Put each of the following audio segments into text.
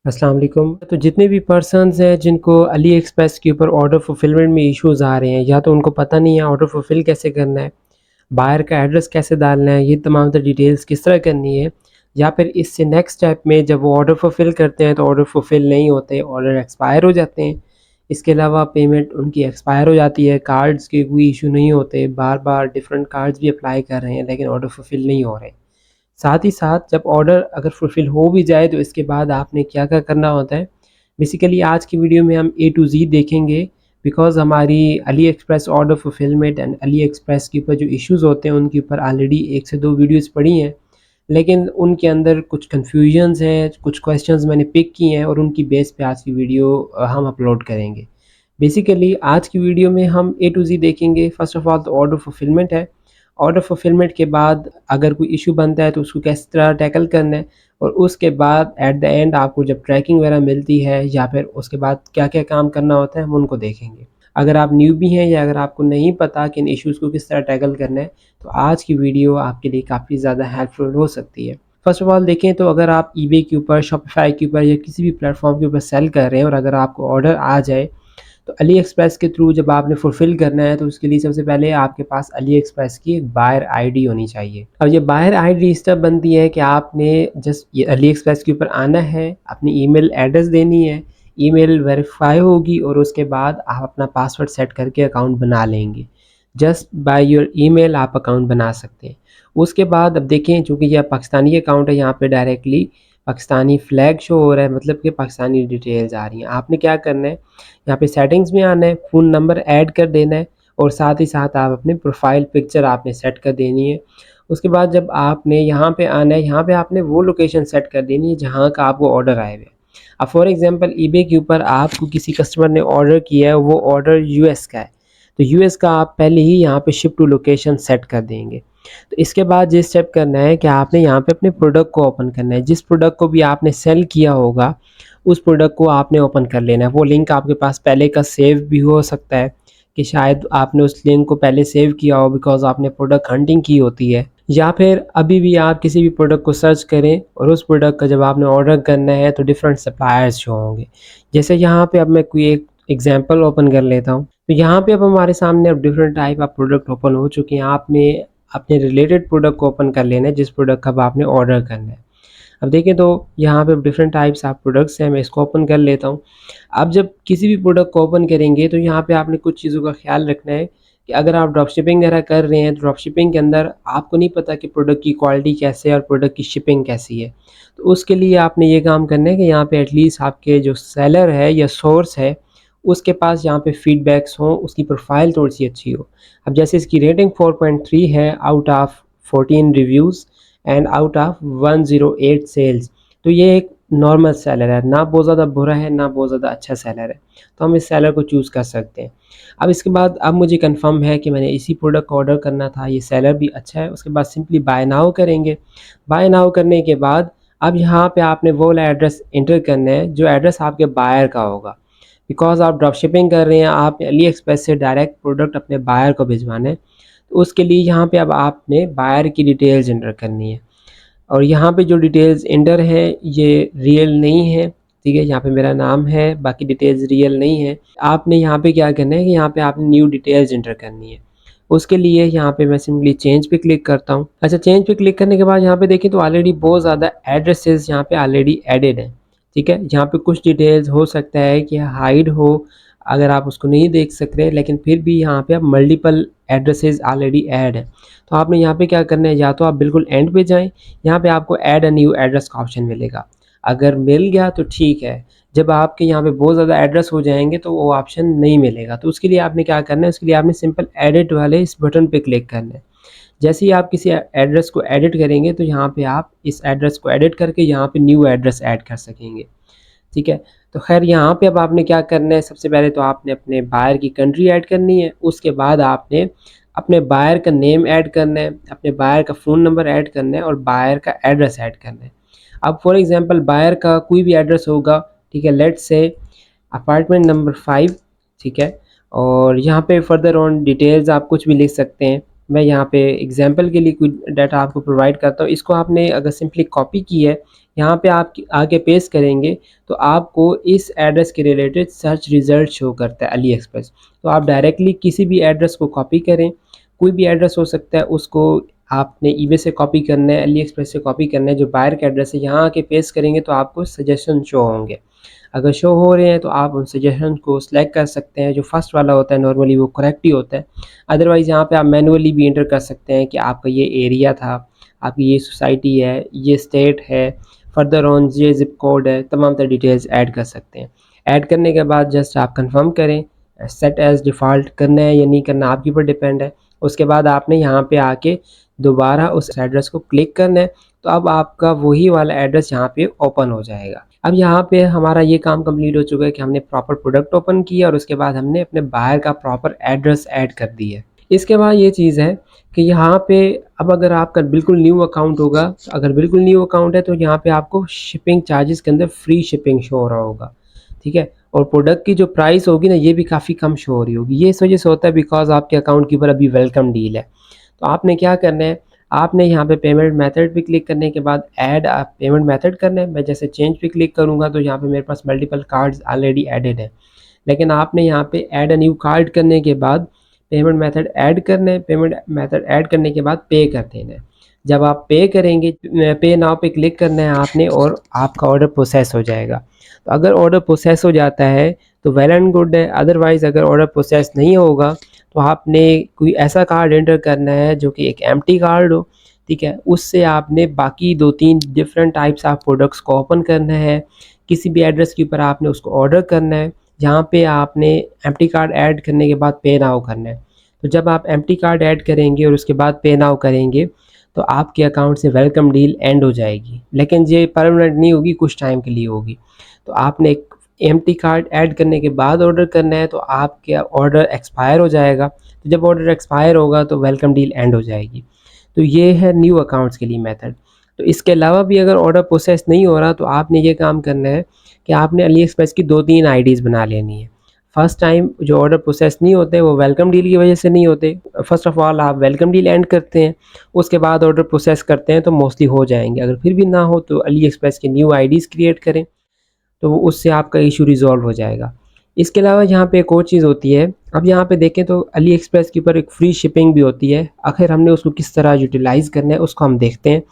अस्सलाम वालेकुम। तो जितने भी पर्सन्स हैं जिनको अली एक्सप्रेस के ऊपर ऑर्डर फुलफिलमेंट में इश्यूज़ आ रहे हैं, या तो उनको पता नहीं है ऑर्डर फुलफिल कैसे करना है, बायर का एड्रेस कैसे डालना है, ये तमाम तर डिटेल्स किस तरह करनी है, या फिर इससे नेक्स्ट स्टेप में जब वो ऑर्डर फुलफिल करते हैं तो ऑर्डर फुलफिल नहीं होते, ऑर्डर एक्सपायर हो जाते हैं। इसके अलावा पेमेंट उनकी एक्सपायर हो जाती है, कार्ड्स के कोई इशू नहीं होते, बार-बार डिफरेंट कार्ड्स भी अप्लाई कर रहे हैं लेकिन ऑर्डर फुलफिल नहीं हो रहे। साथ ही साथ जब ऑर्डर अगर फुलफ़िल हो भी जाए तो इसके बाद आपने क्या-क्या करना होता है। बेसिकली आज की वीडियो में हम ए टू ज़ेड देखेंगे, बिकॉज़ हमारी Ali express order fulfilment and Ali express के ऊपर जो इश्यूज़ होते हैं उनके ऊपर ऑलरेडी 1 से 2 वीडियोज़ पड़ी हैं। लेकिन उनके अंदर कुछ कन्फ्यूजन्स हैं, कुछ क्वेश्चंस मैंने पिक किए हैं और उनकी बेस पे आज की वीडियो हम अपलोड करेंगे। बेसिकली आज की वीडियो में हम ए टू ज़ेड देखेंगे। फर्स्ट ऑफ ऑल तो ऑर्डर फुलफ़िलमेंट है। ऑर्डर फुलफ़िलमेंट के बाद अगर कोई इश्यू बनता है तो उसको किस तरह टैकल करना है, और उसके बाद एट द एंड आपको जब ट्रैकिंग वगैरह मिलती है या फिर उसके बाद क्या-क्या काम करना होता है हम उनको देखेंगे। अगर आप न्यूबी हैं या अगर आपको नहीं पता कि इन इश्यूज़ को किस तरह टैकल करना है, तो आज की वीडियो आपके लिए काफ़ी ज़्यादा हेल्पफुल हो सकती है। फ़र्स्ट ऑफ ऑल देखें तो अगर आप ईबे के ऊपर, शॉपिफ़ाई के ऊपर या किसी भी प्लेटफ़ॉर्म के ऊपर सेल कर रहे हैं और अगर आपको ऑर्डर आ जाए, तो अली एक्सप्रेस के थ्रू जब आपने फुलफ़िल करना है तो उसके लिए सबसे पहले आपके पास अली एक्सप्रेस की एक बायर आईडी होनी चाहिए। अब ये बायर आईडी इस तरह बनती है कि आपने जस्ट ये अली एक्सप्रेस के ऊपर आना है, अपनी ईमेल एड्रेस देनी है, ईमेल वेरीफ़ाई होगी और उसके बाद आप अपना पासवर्ड सेट करके अकाउंट बना लेंगे। जस्ट बाय योर ईमेल आप अकाउंट बना सकते हैं। उसके बाद अब देखें, चूँकि यह पाकिस्तानी अकाउंट है, यहाँ पे डायरेक्टली पाकिस्तानी फ्लैग शो हो रहा है, मतलब कि पाकिस्तानी डिटेल्स आ रही हैं। आपने क्या करना है, यहाँ पे सेटिंग्स में आना है, फ़ोन नंबर ऐड कर देना है और साथ ही साथ आप अपने प्रोफ़ाइल पिक्चर आपने सेट कर देनी है। उसके बाद जब आपने यहाँ पे आना है, यहाँ पे आपने वो लोकेशन सेट कर देनी है जहाँ का आपको ऑर्डर आए हुए हैं। अब फॉर एग्ज़ाम्पल ईबे के ऊपर आपको किसी कस्टमर ने ऑर्डर किया है, वो ऑर्डर यूएस का है, तो यूएस का आप पहले ही यहाँ पे शिप टू लोकेशन सेट कर देंगे। तो इसके बाद ये स्टेप करना है कि आपने यहाँ पे अपने प्रोडक्ट को ओपन करना है। जिस प्रोडक्ट को भी आपने सेल किया होगा, उस प्रोडक्ट को आपने ओपन कर लेना है। वो लिंक आपके पास पहले का सेव भी हो सकता है कि शायद आपने उस लिंक को पहले सेव किया हो बिकॉज़ आपने प्रोडक्ट हंटिंग की होती है। या फिर अभी भी आप किसी भी प्रोडक्ट को सर्च करें और उस प्रोडक्ट का जब आपने ऑर्डर करना है तो डिफरेंट सप्लायर्स शो होंगे। जैसे यहाँ पे अब मैं कोई एक एग्ज़ाम्पल ओपन कर लेता हूँ। तो यहाँ पे अब हमारे सामने अब different type of product open हो चुके हैं। आपने अपने रिलेटेड प्रोडक्ट को ओपन कर लेना है जिस प्रोडक्ट का अब आपने ऑर्डर करना है। अब देखें तो यहाँ पे डिफरेंट टाइप्स ऑफ प्रोडक्ट्स हैं, मैं इसको ओपन कर लेता हूँ। आप जब किसी भी प्रोडक्ट को ओपन करेंगे तो यहाँ पे आपने कुछ चीज़ों का ख़्याल रखना है कि अगर आप ड्रॉप शिपिंग वगैरह कर रहे हैं तो ड्रॉप शिपिंग के अंदर आपको नहीं पता कि प्रोडक्ट की क्वालिटी कैसे है और प्रोडक्ट की शिपिंग कैसी है। तो उसके लिए आपने ये काम करना है कि यहाँ पे एटलीस्ट आपके जो सेलर है या सोर्स है, उसके पास यहाँ पे फीडबैक्स हों, उसकी प्रोफ़ाइल थोड़ी-सी अच्छी हो। अब जैसे इसकी रेटिंग 4.3 है out of 14 reviews and out of 108 sales. तो ये एक नॉर्मल सेलर है, ना बहुत ज़्यादा बुरा है, ना बहुत ज़्यादा अच्छा सेलर है। तो हम इस सेलर को चूज़ कर सकते हैं। अब इसके बाद अब मुझे कन्फर्म है कि मैंने इसी प्रोडक्ट को ऑर्डर करना था, ये सेलर भी अच्छा है। उसके बाद सिंपली बाय नाउ करेंगे। बाय नाउ करने के बाद अब यहाँ पे आपने वो वाला एड्रेस एंटर करना है जो एड्रेस आपके बायर का होगा। बिकॉज़ आप ड्रॉप शिपिंग कर रहे हैं, आप अली एक्सप्रेस से डायरेक्ट प्रोडक्ट अपने बायर को भिजवाना है। तो उसके लिए यहाँ पे अब आपने बायर की डिटेल्स एंटर करनी है। और यहाँ पे जो डिटेल्स एंटर है ये रियल नहीं है, ठीक है? यहाँ पे मेरा नाम है, बाकी डिटेल्स रियल नहीं है। आपने यहाँ पे क्या करना है कि यहाँ पे आपने न्यू डिटेल्स एंटर करनी है। उसके लिए यहाँ पे मैं सिंपली चेंज पे क्लिक करता हूँ। अच्छा, चेंज पे क्लिक करने के बाद यहाँ पे देखें तो ऑलरेडी बहुत ज़्यादा एड्रेसेस यहाँ पे ऑलरेडी एडेड हैं, ठीक है? यहाँ पे कुछ डिटेल्स हो सकता है कि हाइड हो, अगर आप उसको नहीं देख सक रहे, लेकिन फिर भी यहाँ पे अब मल्टीपल एड्रेसेस ऑलरेडी ऐड हैं। तो आपने यहाँ पे क्या करना है, या तो आप बिल्कुल एंड पे जाएँ, यहाँ पे आपको ऐड अ न्यू एड्रेस का ऑप्शन मिलेगा। अगर मिल गया तो ठीक है, जब आपके यहाँ पे बहुत ज़्यादा एड्रेस हो जाएँगे तो वो ऑप्शन नहीं मिलेगा। तो उसके लिए आपने क्या करना है, उसके लिए आपने सिंपल एडिट वाले इस बटन पे क्लिक करना है। जैसे ही आप किसी एड्रेस को एडिट करेंगे तो यहाँ पे आप इस एड्रेस को एडिट करके यहाँ पे न्यू एड्रेस ऐड कर सकेंगे, ठीक है? तो ख़ैर यहाँ पे अब आपने क्या करना है, सबसे पहले तो आपने अपने बायर की कंट्री ऐड करनी है, उसके बाद आपने अपने बायर का नेम ऐड करना है, अपने बायर का फ़ोन नंबर ऐड करना है और बायर का एड्रेस ऐड करना है। अब फॉर एग्ज़ाम्पल बायर का कोई भी एड्रेस होगा, ठीक है? लेट्स से अपार्टमेंट नंबर 5, ठीक है? और यहाँ पे फर्दर ऑन डिटेल्स आप कुछ भी लिख सकते हैं। मैं यहाँ पे एग्ज़ाम्पल के लिए कुछ डाटा आपको प्रोवाइड करता हूँ। इसको आपने अगर सिंपली कॉपी की है, यहाँ पे आप आके पेस्ट करेंगे तो आपको इस एड्रेस के रिलेटेड सर्च रिज़ल्ट शो करता है अली एक्सप्रेस। तो आप डायरेक्टली किसी भी एड्रेस को कॉपी करें, कोई भी एड्रेस हो सकता है, उसको आपने ईबे से कॉपी करना है, अली एक्सप्रेस से कॉपी करना है, जो बायर का एड्रेस है यहाँ आके पेस्ट करेंगे तो आपको सजेशन शो होंगे। अगर शो हो रहे हैं तो आप उन सजेशन को सिलेक्ट कर सकते हैं। जो फर्स्ट वाला होता है नॉर्मली वो करेक्ट ही होता है। अदरवाइज़ यहाँ पे आप मैनुअली भी एंटर कर सकते हैं कि आपका ये एरिया था, आपकी ये सोसाइटी है, ये स्टेट है, फर्दर ऑन ये ज़िप कोड है, तमाम तरह डिटेल्स ऐड कर सकते हैं। ऐड करने के बाद जस्ट आप कंफर्म करें, सेट एज़ डिफ़ॉल्ट करना है या नहीं करना आपके ऊपर डिपेंड है। उसके बाद आपने यहाँ पे आके दोबारा उस एड्रेस को क्लिक करना है, तो अब आपका वही वाला एड्रेस यहाँ पे ओपन हो जाएगा। अब यहाँ पे हमारा ये काम कंप्लीट हो चुका है कि हमने प्रॉपर प्रोडक्ट ओपन किया और उसके बाद हमने अपने बायर का प्रॉपर एड्रेस ऐड कर दिया है। इसके बाद ये चीज़ है कि यहाँ पे अब अगर आपका बिल्कुल न्यू अकाउंट होगा, अगर बिल्कुल न्यू अकाउंट है तो यहाँ पे आपको शिपिंग चार्जेस के अंदर फ्री शिपिंग शो हो रहा होगा, ठीक है? और प्रोडक्ट की जो प्राइस होगी ना ये भी काफ़ी कम शो हो रही होगी। ये इस वजह से होता है बिकॉज़ आपके अकाउंट के ऊपर अभी वेलकम डील है। तो आपने क्या करना है, आपने यहाँ पे पेमेंट मेथड पे क्लिक करने के बाद ऐड पेमेंट मेथड करना है। मैं जैसे चेंज पे क्लिक करूँगा तो यहाँ पे मेरे पास मल्टीपल कार्ड्स ऑलरेडी एडेड हैं। लेकिन आपने यहाँ पे ऐड अ न्यू कार्ड करने के बाद पेमेंट मेथड ऐड करना है। पेमेंट मेथड ऐड करने के बाद पे कर देना है। जब आप पे करेंगे, पे नाउ पे क्लिक करना है आपने और आपका ऑर्डर प्रोसेस हो जाएगा। तो अगर ऑर्डर प्रोसेस हो जाता है तो वेल एंड गुड है, अदरवाइज़ अगर ऑर्डर प्रोसेस नहीं होगा तो आपने कोई ऐसा कार्ड एंटर करना है जो कि एक एम्प्टी कार्ड हो, ठीक है? उससे आपने बाकी 2-3 डिफरेंट टाइप्स ऑफ प्रोडक्ट्स को ओपन करना है। किसी भी एड्रेस के ऊपर आपने उसको ऑर्डर करना है, जहाँ पे आपने एम्प्टी कार्ड ऐड करने के बाद पे नाउ करना है। तो जब आप एम्प्टी कार्ड ऐड करेंगे और उसके बाद पे नाउ करेंगे तो आपके अकाउंट से वेलकम डील एंड हो जाएगी। लेकिन ये परमानेंट नहीं होगी, कुछ टाइम के लिए होगी। तो आपने एक एम्प्टी कार्ड ऐड करने के बाद ऑर्डर करना है तो आपका ऑर्डर एक्सपायर हो जाएगा। तो जब ऑर्डर एक्सपायर होगा तो वेलकम डील एंड हो जाएगी। तो ये है न्यू अकाउंट्स के लिए मेथड। तो इसके अलावा भी अगर ऑर्डर प्रोसेस नहीं हो रहा तो आपने ये काम करना है कि आपने अली एक्सप्रेस की 2-3 आईडीज़ बना लेनी है। फर्स्ट टाइम जो ऑर्डर प्रोसेस नहीं होते वो वेलकम डील की वजह से नहीं होते। फर्स्ट ऑफ ऑल आप वेलकम डील एंड करते हैं, उसके बाद ऑर्डर प्रोसेस करते हैं तो मोस्टली हो जाएँगे। अगर फिर भी ना हो तो अली एक्सप्रेस की न्यू आईडीज़ क्रिएट करें, तो उससे आपका इशू रिज़ॉल्व हो जाएगा। इसके अलावा यहाँ पे एक और चीज़ होती है, अब यहाँ पे देखें तो अली एक्सप्रेस के ऊपर एक फ्री शिपिंग भी होती है। आखिर हमने उसको किस तरह यूटिलाइज़ करना है उसको हम देखते हैं।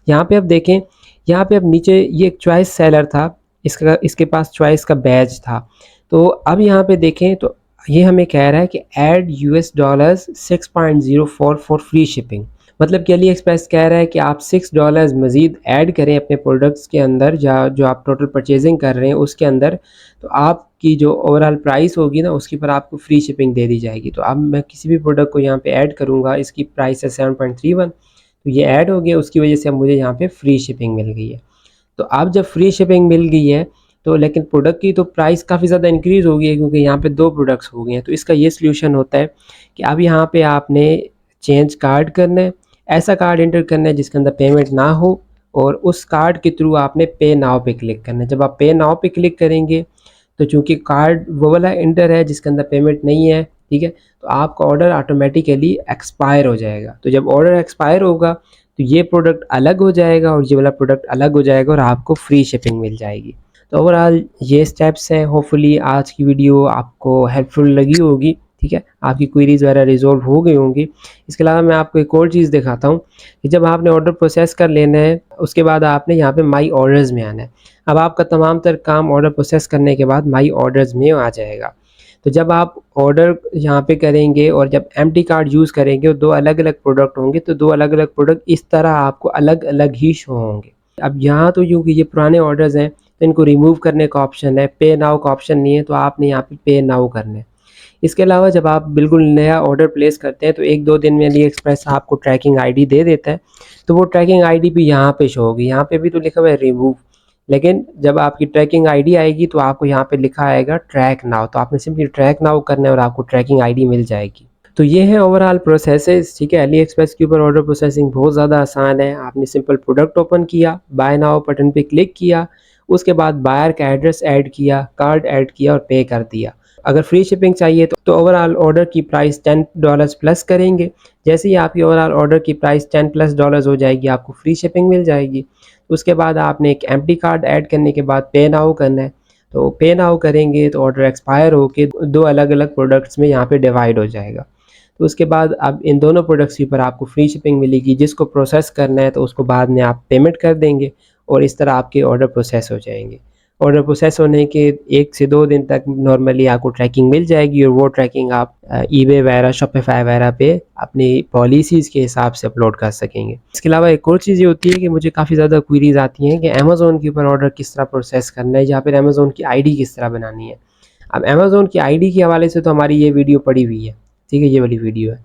यहाँ पे अब देखें, यहाँ पे अब नीचे ये एक चॉइस सेलर था, इसके पास चॉइस का बैज था। तो अब यहाँ पे देखें तो ये हमें कह रहा है कि add US dollars 6.04 for free shipping. मतलब कि अली एक्सप्रेस कह रहा है कि आप $6 मज़ीद ऐड करें अपने प्रोडक्ट्स के अंदर, या जो आप टोटल परचेजिंग कर रहे हैं उसके अंदर, तो आपकी जो ओवरऑल प्राइस होगी ना उसके ऊपर आपको फ्री शिपिंग दे दी जाएगी। तो अब मैं किसी भी प्रोडक्ट को यहाँ पे ऐड करूँगा, इसकी प्राइस है 7.31, तो ये ऐड हो गया, उसकी वजह से अब मुझे यहाँ पे फ्री शिपिंग मिल गई है। तो अब जब फ्री शिपिंग मिल गई है तो लेकिन प्रोडक्ट की तो प्राइस काफ़ी ज़्यादा इंक्रीज़ हो गई है क्योंकि यहाँ पे 2 प्रोडक्ट्स हो गए हैं। तो इसका ये सॉल्यूशन होता है कि अब यहाँ पे आपने चेंज कार्ड करना है, ऐसा कार्ड एंटर करना है जिसके अंदर पेमेंट ना हो और उस कार्ड के थ्रू आपने पे नाउ पे क्लिक करना है। जब आप पे नाउ पे क्लिक करेंगे तो चूँकि कार्ड वो वाला एंटर है जिसके अंदर पेमेंट नहीं है, ठीक है? तो आपका ऑर्डर ऑटोमेटिकली एक्सपायर हो जाएगा। तो जब ऑर्डर एक्सपायर होगा तो ये प्रोडक्ट अलग हो जाएगा और ये वाला प्रोडक्ट अलग हो जाएगा और आपको फ्री शिपिंग मिल जाएगी। तो ओवरऑल ये स्टेप्स हैं। होपफुली आज की वीडियो आपको हेल्पफुल लगी होगी, ठीक है? आपकी क्वेरीज़ वगैरह रिज़ॉल्व हो गई होंगी। इसके अलावा मैं आपको एक और चीज़ दिखाता हूँ कि जब आपने ऑर्डर प्रोसेस कर लेना है, उसके बाद आपने यहाँ पे माई ऑर्डर्स में आना है। अब आपका तमाम तर काम ऑर्डर प्रोसेस करने के बाद माई ऑर्डर्स में आ जाएगा। तो जब आप ऑर्डर यहाँ पे करेंगे और जब एम्प्टी कार्ड यूज़ करेंगे और 2 अलग-अलग प्रोडक्ट होंगे, तो 2 अलग-अलग प्रोडक्ट इस तरह आपको अलग-अलग ही शो होंगे। अब यहाँ तो क्योंकि ये पुराने ऑर्डर्स हैं, तो इनको रिमूव करने का ऑप्शन है, पे नाउ का ऑप्शन नहीं है, तो आपने यहाँ पे पे नाउ करना है। इसके अलावा जब आप बिल्कुल नया ऑर्डर प्लेस करते हैं तो 1-2 दिन में अली एक्सप्रेस आपको ट्रैकिंग आईडी दे देता है, तो वो ट्रैकिंग आईडी भी यहाँ पे शो होगी। यहाँ पे भी तो लिखा हुआ है रिमूव, लेकिन जब आपकी ट्रैकिंग आईडी आएगी तो आपको यहाँ पे लिखा आएगा ट्रैक नाउ, तो आपने सिंपली ट्रैक नाउ करना है और आपको ट्रैकिंग आईडी मिल जाएगी। तो ये है ओवरऑल प्रोसेसेस, ठीक है? अली एक्सप्रेस के ऊपर ऑर्डर प्रोसेसिंग बहुत ज़्यादा आसान है। आपने सिंपल प्रोडक्ट ओपन किया, बाय नाउ बटन पे क्लिक किया, उसके बाद बायर का एड्रेस ऐड किया, कार्ड ऐड किया और पे कर दिया। अगर फ्री शिपिंग चाहिए तो ओवरऑल ऑर्डर की प्राइस $10 प्लस करेंगे। जैसे ही आपकी ओवरऑल ऑर्डर की प्राइस $10+ हो जाएगी, आपको फ्री शिपिंग मिल जाएगी। उसके बाद आपने एक एम्प्टी कार्ड ऐड करने के बाद पे नाउ करना है। तो पे नाउ करेंगे तो ऑर्डर एक्सपायर होके 2 अलग-अलग प्रोडक्ट्स में यहाँ पे डिवाइड हो जाएगा। तो उसके बाद अब इन दोनों प्रोडक्ट्स के ऊपर आपको फ्री शिपिंग मिलेगी, जिसको प्रोसेस करना है तो उसको बाद में आप पेमेंट कर देंगे और इस तरह आपके ऑर्डर प्रोसेस हो जाएँगे। ऑर्डर प्रोसेस होने के 1 से 2 दिन तक नॉर्मली आपको ट्रैकिंग मिल जाएगी और वो ट्रैकिंग आप ईबे वगैरह, शॉपिफ़ाई वगैरह पे अपनी पॉलिसीज़ के हिसाब से अपलोड कर सकेंगे। इसके अलावा एक और चीज़ ये होती है कि मुझे काफ़ी ज़्यादा क्वेरीज़ आती हैं कि अमेज़न के ऊपर ऑर्डर किस तरह प्रोसेस करना है या फिर अमेज़न की आईडी किस तरह बनानी है। अब अमेज़न की आईडी के हवाले से तो हमारी ये वीडियो पड़ी हुई है, ठीक है? ये वाली वीडियो है।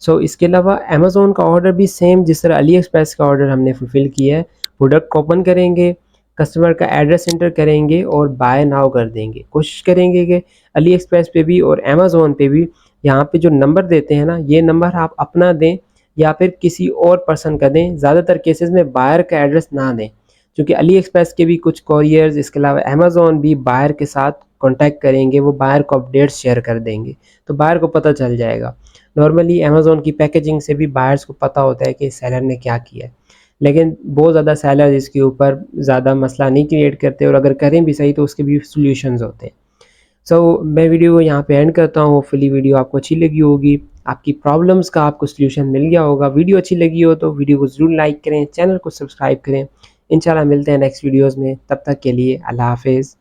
सो इसके अलावा अमेज़न का ऑर्डर भी सेम जिस तरह अली एक्सप्रेस का ऑर्डर हमने फुलफ़िल किया है, प्रोडक्ट को ओपन करेंगे, कस्टमर का एड्रेस एंटर करेंगे और बाय नाउ कर देंगे। कोशिश करेंगे कि अली एक्सप्रेस पे भी और अमेज़न पे भी यहाँ पे जो नंबर देते हैं ना, ये नंबर आप अपना दें या फिर किसी और पर्सन का दें। ज़्यादातर केसेज़ में बायर का एड्रेस ना दें, क्योंकि अली एक्सप्रेस के भी कुछ कोरियर्स, इसके अलावा अमेज़न भी बायर के साथ कॉन्टैक्ट करेंगे, वो बायर को अपडेट्स शेयर कर देंगे, तो बायर को पता चल जाएगा। नॉर्मली अमेज़न की पैकेजिंग से भी बायर्स को पता होता है कि सेलर ने क्या किया है। लेकिन बहुत ज़्यादा सेलर इसके ऊपर ज़्यादा मसला नहीं क्रिएट करते और अगर करें भी सही तो उसके भी सॉल्यूशंस होते हैं। मैं वीडियो को यहाँ पे एंड करता हूँ। होपफुली वीडियो आपको अच्छी लगी होगी, आपकी प्रॉब्लम्स का आपको सॉल्यूशन मिल गया होगा। वीडियो अच्छी लगी हो तो वीडियो को ज़रूर लाइक करें, चैनल को सब्सक्राइब करें। इंशाल्लाह मिलते हैं नेक्स्ट वीडियोज़ में, तब तक के लिए अल्लाह हाफ़िज़।